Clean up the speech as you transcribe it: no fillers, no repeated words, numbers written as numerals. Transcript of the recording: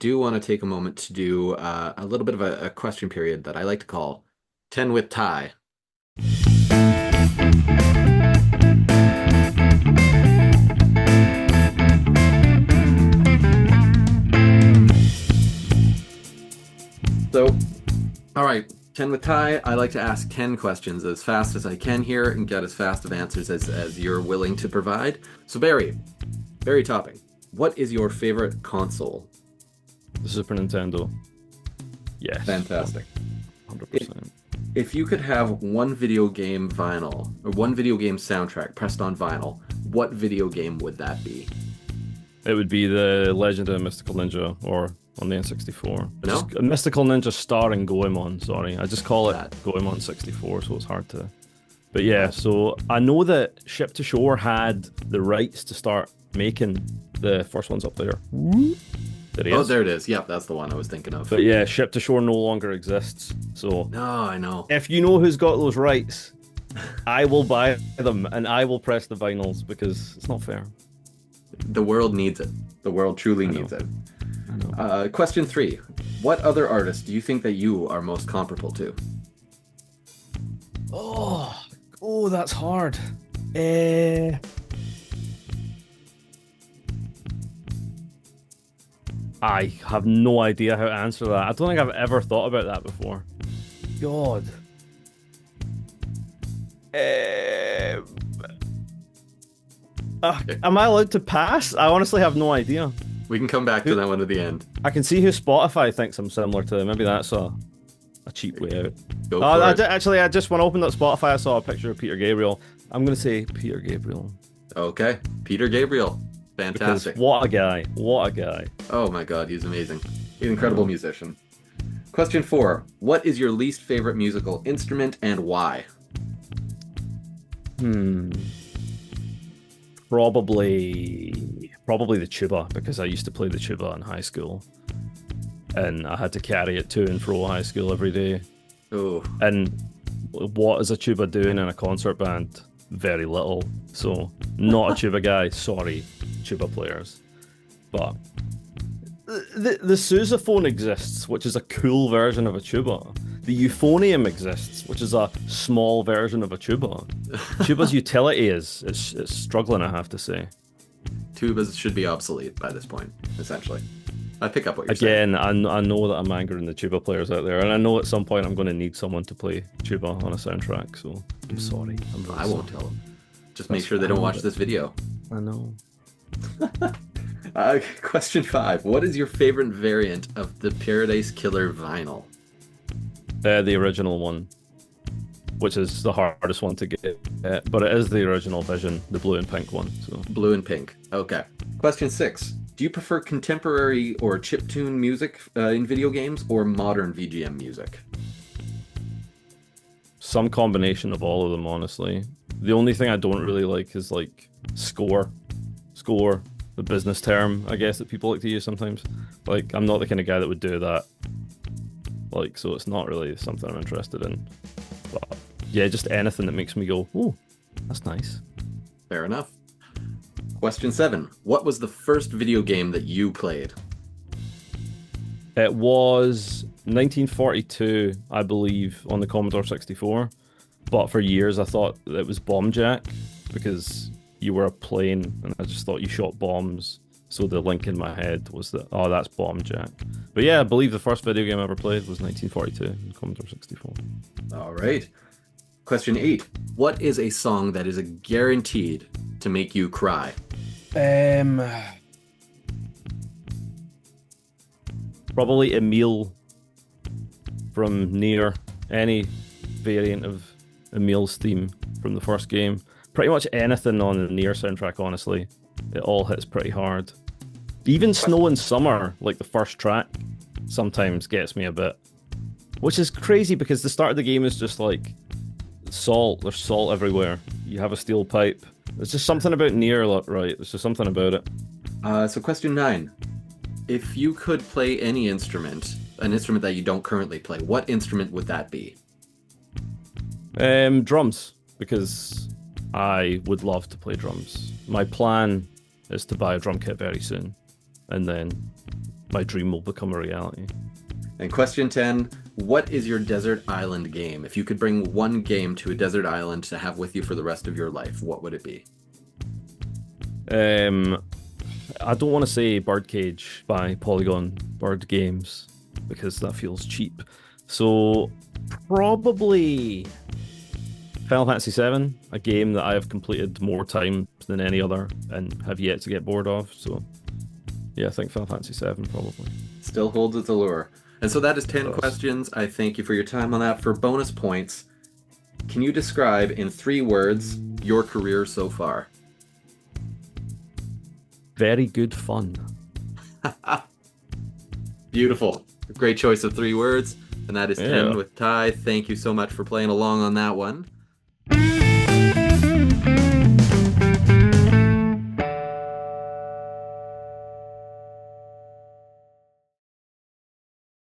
do want to take a moment to do a little bit of a question period that I like to call 10 with Ty. So, all right, 10 with Ty. I like to ask 10 questions as fast as I can here and get as fast of answers as you're willing to provide. So, Barry Topping, what is your favorite console? The Super Nintendo. Yes. Fantastic. 100%. If you could have one video game vinyl or one video game soundtrack pressed on vinyl, what video game would that be? It would be the Legend of Mystical Ninja, or on the N64. No? Just Mystical Ninja starring Goemon, sorry. I just call it That. Goemon 64, so it's hard to... But yeah, so I know that Ship to Shore had the rights to start making the first ones up there. There he is. Oh, there it is. Yep, that's the one I was thinking of. But yeah, Ship to Shore no longer exists. So No, I know. if you know who's got those rights, I will buy them and I will press the vinyls because it's not fair. The world needs it. The world truly needs it. I know. Question 3. What other artist do you think that you are most comparable to? Oh, that's hard. I have no idea how to answer that. I don't think I've ever thought about that before. God. Am I allowed to pass? I honestly have no idea. We can come back to that one at the end. I can see who Spotify thinks I'm similar to. Maybe that's a cheap way out. Go for it. Actually, when I opened up Spotify, I saw a picture of Peter Gabriel. I'm going to say Peter Gabriel. Okay. Peter Gabriel. Fantastic. Because what a guy. What a guy. Oh my god, he's amazing. He's an incredible musician. Question 4. What is your least favorite musical instrument and why? Probably the tuba, because I used to play the tuba in high school. And I had to carry it to and fro high school every day. Oh. And what is a tuba doing in a concert band? Very little. So, not a tuba guy. Sorry, tuba players. But the sousaphone exists, which is a cool version of a tuba. The euphonium exists, which is a small version of a tuba. Tuba's utility is struggling, I have to say. Tubas should be obsolete by this point, essentially. I pick up what you're saying. Again, I know that I'm angering the tuba players out there, and I know at some point I'm going to need someone to play tuba on a soundtrack, so I'm sorry. I won't tell them. Just make sure they don't watch this video. I know. Question 5. What is your favorite variant of the Paradise Killer vinyl? The original one, which is the hardest one to get, but it is the original vision, the blue and pink one. So Blue and pink. Okay. Question 6. Do you prefer contemporary or chiptune music in video games or modern VGM music? some combination of all of them, honestly. The only thing I don't really like is like score, the business term, I guess, that people like to use sometimes. Like, I'm not the kind of guy that would do that. Like, so it's not really something I'm interested in. But yeah, just anything that makes me go, oh, that's nice. Fair enough. Question 7. What was the first video game that you played? It was 1942, I believe, on the Commodore 64. But for years I thought it was Bomb Jack because you were a plane and I just thought you shot bombs. So the link in my head was that, oh, that's Bomb Jack. But yeah, I believe the first video game I ever played was 1942 on Commodore 64. All right. Question 8. What is a song that is guaranteed to make you cry? Probably Emile from Nier. Any variant of Emile's theme from the first game. Pretty much anything on the Nier soundtrack, honestly. It all hits pretty hard. Even Snow in Summer, like the first track, sometimes gets me a bit. Which is crazy because the start of the game is just like salt. There's salt everywhere. You have a steel pipe. There's just something about Nier, right? There's just something about it. So question 9. If you could play any instrument, an instrument that you don't currently play, what instrument would that be? Drums, because I would love to play drums. My plan is to buy a drum kit very soon, and then my dream will become a reality. And question 10, what is your desert island game? If you could bring one game to a desert island to have with you for the rest of your life, what would it be? I don't want to say Birdcage by Polygon Bird Games because that feels cheap. So probably Final Fantasy VII, a game that I have completed more times than any other and have yet to get bored of. So yeah, I think Final Fantasy VII probably. Still holds its allure. And so that is 10 questions. I thank you for your time on that. For bonus points, can you describe in 3 words your career so far? Very good fun. Beautiful. Great choice of 3 words. And that is 10 with Ty. Thank you so much for playing along on that one.